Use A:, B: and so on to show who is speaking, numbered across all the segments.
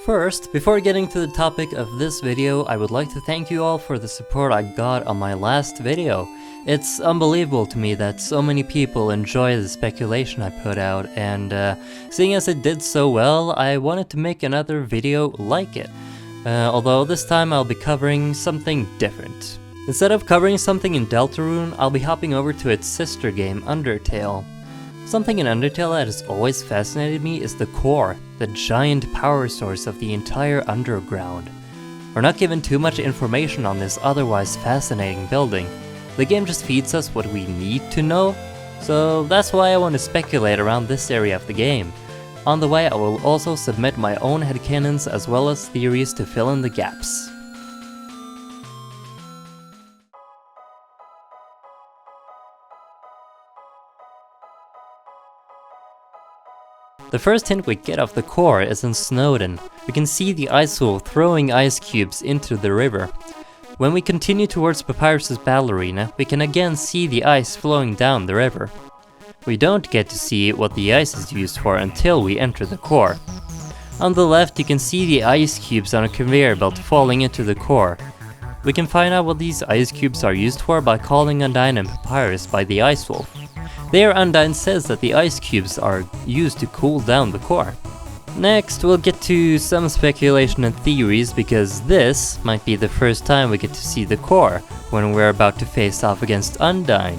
A: First, before getting to the topic of this video, I would like to thank you all for the support I got on my last video. It's unbelievable to me that so many people enjoy the speculation I put out, and seeing as it did so well, I wanted to make another video like it. Although this time I'll be covering something different. Instead of covering something in Deltarune, I'll be hopping over to its sister game, Undertale. Something in Undertale that has always fascinated me is the core, the giant power source of the entire underground. We're not given too much information on this otherwise fascinating building. The game just feeds us what we need to know, so that's why I want to speculate around this area of the game. On the way, I will also submit my own headcanons as well as theories to fill in the gaps. The first hint we get of the core is in Snowdin. We can see the ice wolf throwing ice cubes into the river. When we continue towards Papyrus's battle arena, we can again see the ice flowing down the river. We don't get to see what the ice is used for until we enter the core. On the left, you can see the ice cubes on a conveyor belt falling into the core. We can find out what these ice cubes are used for by calling Undyne and Papyrus by the ice wolf. There, Undyne says that the ice cubes are used to cool down the core. Next, we'll get to some speculation and theories, because this might be the first time we get to see the core when we're about to face off against Undyne.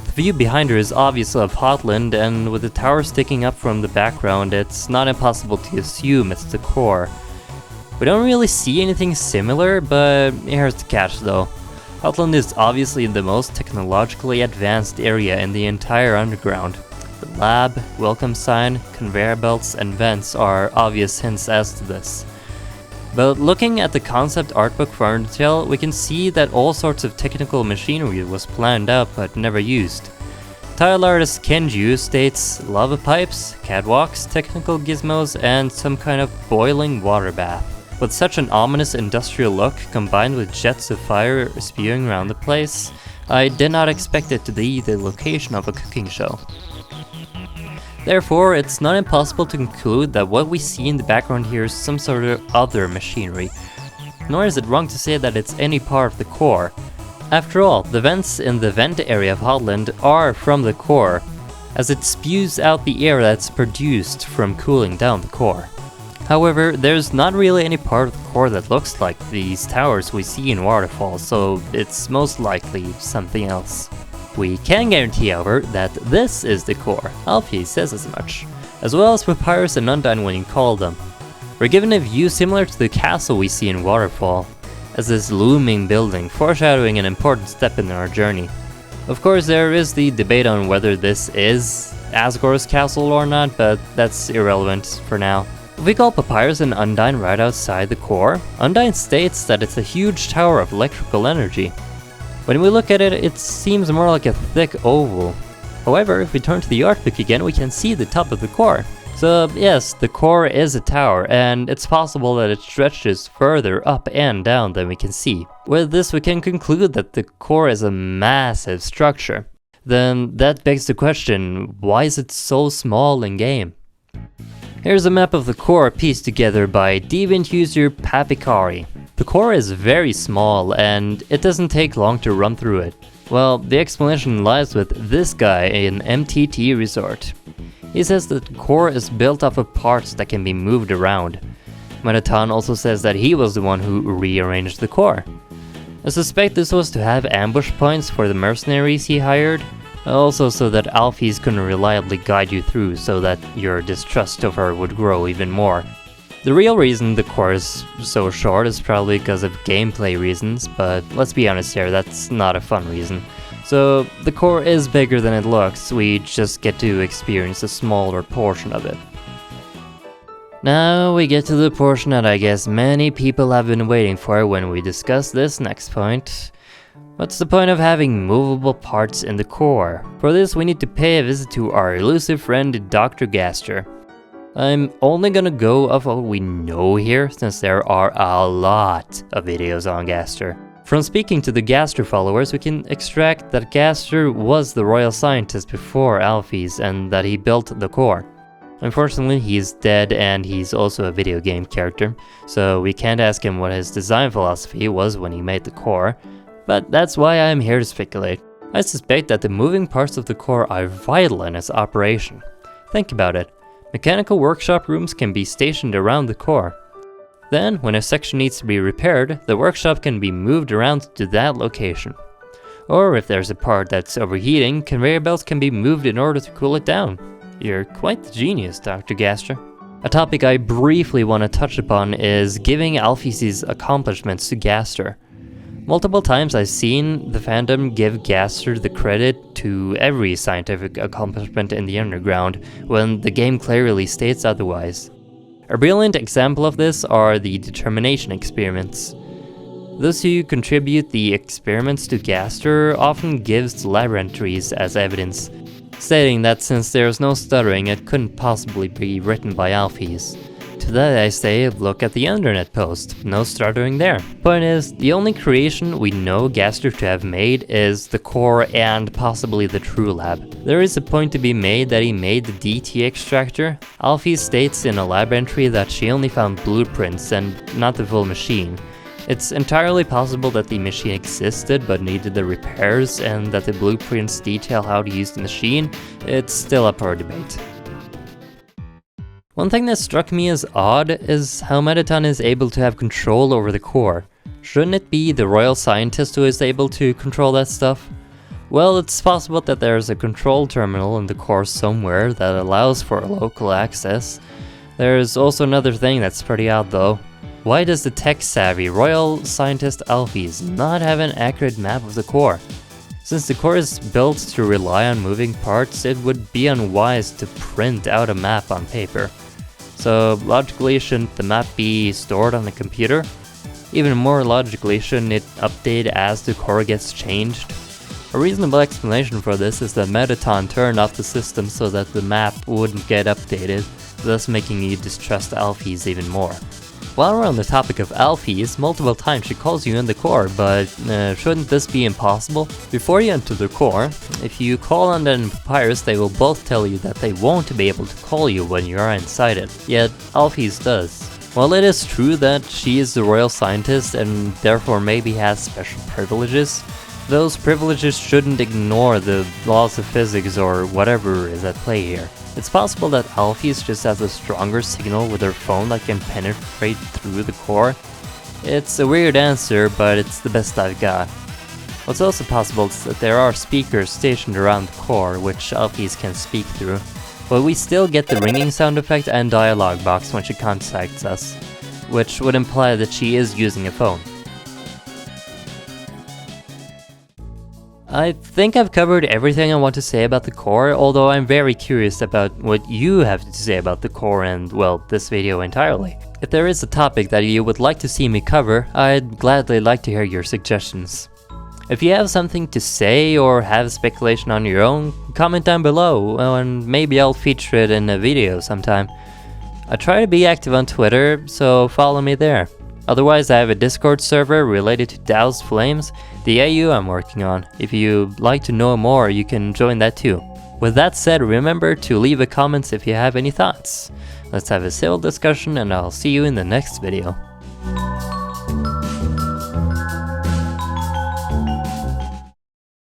A: The view behind her is obviously of Hotland, and with the tower sticking up from the background, it's not impossible to assume it's the core. We don't really see anything similar, but here's the catch though. Hotland is obviously the most technologically advanced area in the entire underground. The lab, welcome sign, conveyor belts, and vents are obvious hints as to this. But looking at the concept artbook for Undertale, we can see that all sorts of technical machinery was planned out but never used. Tile artist Kenju states lava pipes, catwalks, technical gizmos, and some kind of boiling water bath. With such an ominous industrial look, combined with jets of fire spewing around the place, I did not expect it to be the location of a cooking show. Therefore, it's not impossible to conclude that what we see in the background here is some sort of other machinery. Nor is it wrong to say that it's any part of the core. After all, the vents in the vent area of Hotland are from the core, as it spews out the air that's produced from cooling down the core. However, there's not really any part of the core that looks like these towers we see in Waterfall, so it's most likely something else. We can guarantee, however, that this is the core. Alphys says as much, as well as Papyrus and Undyne when you call them. We're given a view similar to the castle we see in Waterfall, as this looming building, foreshadowing an important step in our journey. Of course, there is the debate on whether this is Asgore's castle or not, but that's irrelevant for now. If we call Papyrus and Undyne right outside the core, Undyne states that it's a huge tower of electrical energy. When we look at it, it seems more like a thick oval. However, if we turn to the artbook again, we can see the top of the core. So yes, the core is a tower, and it's possible that it stretches further up and down than we can see. With this, we can conclude that the core is a massive structure. Then that begs the question, why is it so small in game? Here's a map of the core pieced together by Deviant user Papkiakri. The core is very small, and it doesn't take long to run through it. Well, the explanation lies with this guy in MTT Resort. He says that the core is built off of parts that can be moved around. Manatan also says that he was the one who rearranged the core. I suspect this was to have ambush points for the mercenaries he hired, also so that Alphys couldn't reliably guide you through so that your distrust of her would grow even more. The real reason the core is so short is probably because of gameplay reasons, but let's be honest here, that's not a fun reason. So the core is bigger than it looks, we just get to experience a smaller portion of it. Now we get to the portion that I guess many people have been waiting for when we discuss this next point. What's the point of having movable parts in the core? For this, we need to pay a visit to our elusive friend Dr. Gaster. I'm only gonna go off what we know here, since there are a lot of videos on Gaster. From speaking to the Gaster followers, we can extract that Gaster was the royal scientist before Alphys and that he built the core. Unfortunately, he's dead and he's also a video game character, so we can't ask him what his design philosophy was when he made the core, but that's why I'm here to speculate. I suspect that the moving parts of the core are vital in its operation. Think about it. Mechanical workshop rooms can be stationed around the core. Then, when a section needs to be repaired, the workshop can be moved around to that location. Or if there's a part that's overheating, conveyor belts can be moved in order to cool it down. You're quite the genius, Dr. Gaster. A topic I briefly want to touch upon is giving Alphys' accomplishments to Gaster. Multiple times I've seen the fandom give Gaster the credit to every scientific accomplishment in the underground, when the game clearly states otherwise. A brilliant example of this are the determination experiments. Those who contribute the experiments to Gaster often gives the lab entries as evidence, stating that since there's no stuttering, it couldn't possibly be written by Alphys. To that I say, look at the internet post, no stuttering there. Point is, the only creation we know Gaster to have made is the core and possibly the true lab. There is a point to be made that he made the DT extractor. Alphys states in a lab entry that she only found blueprints and not the full machine. It's entirely possible that the machine existed but needed the repairs, and that the blueprints detail how to use the machine. It's still up for debate. One thing that struck me as odd is how Mettaton is able to have control over the core. Shouldn't it be the royal scientist who is able to control that stuff? Well, it's possible that there's a control terminal in the core somewhere that allows for local access. There's also another thing that's pretty odd though. Why does the tech-savvy royal scientist Alphys not have an accurate map of the core? Since the core is built to rely on moving parts, it would be unwise to print out a map on paper. So logically, shouldn't the map be stored on the computer? Even more logically, shouldn't it update as the core gets changed? A reasonable explanation for this is that Mettaton turned off the system so that the map wouldn't get updated, thus making you distrust Alphys even more. While we're on the topic of Alphys, multiple times she calls you in the core, but shouldn't this be impossible? Before you enter the core, if you call on them in Papyrus, they will both tell you that they won't be able to call you when you are inside it, yet Alphys does. While it is true that she is the royal scientist and therefore maybe has special privileges, those privileges shouldn't ignore the laws of physics or whatever is at play here. It's possible that Alphys just has a stronger signal with her phone that can penetrate through the core. It's a weird answer, but it's the best I've got. What's also possible is that there are speakers stationed around the core, which Alphys can speak through, but we still get the ringing sound effect and dialogue box when she contacts us, which would imply that she is using a phone. I think I've covered everything I want to say about the core, although I'm very curious about what you have to say about the core and, well, this video entirely. If there is a topic that you would like to see me cover, I'd gladly like to hear your suggestions. If you have something to say or have speculation on your own, comment down below, and maybe I'll feature it in a video sometime. I try to be active on Twitter, so follow me there. Otherwise, I have a Discord server related to Doused Flames, the AU I'm working on. If you'd like to know more, you can join that too. With that said, remember to leave a comment if you have any thoughts. Let's have a civil discussion, and I'll see you in the next video.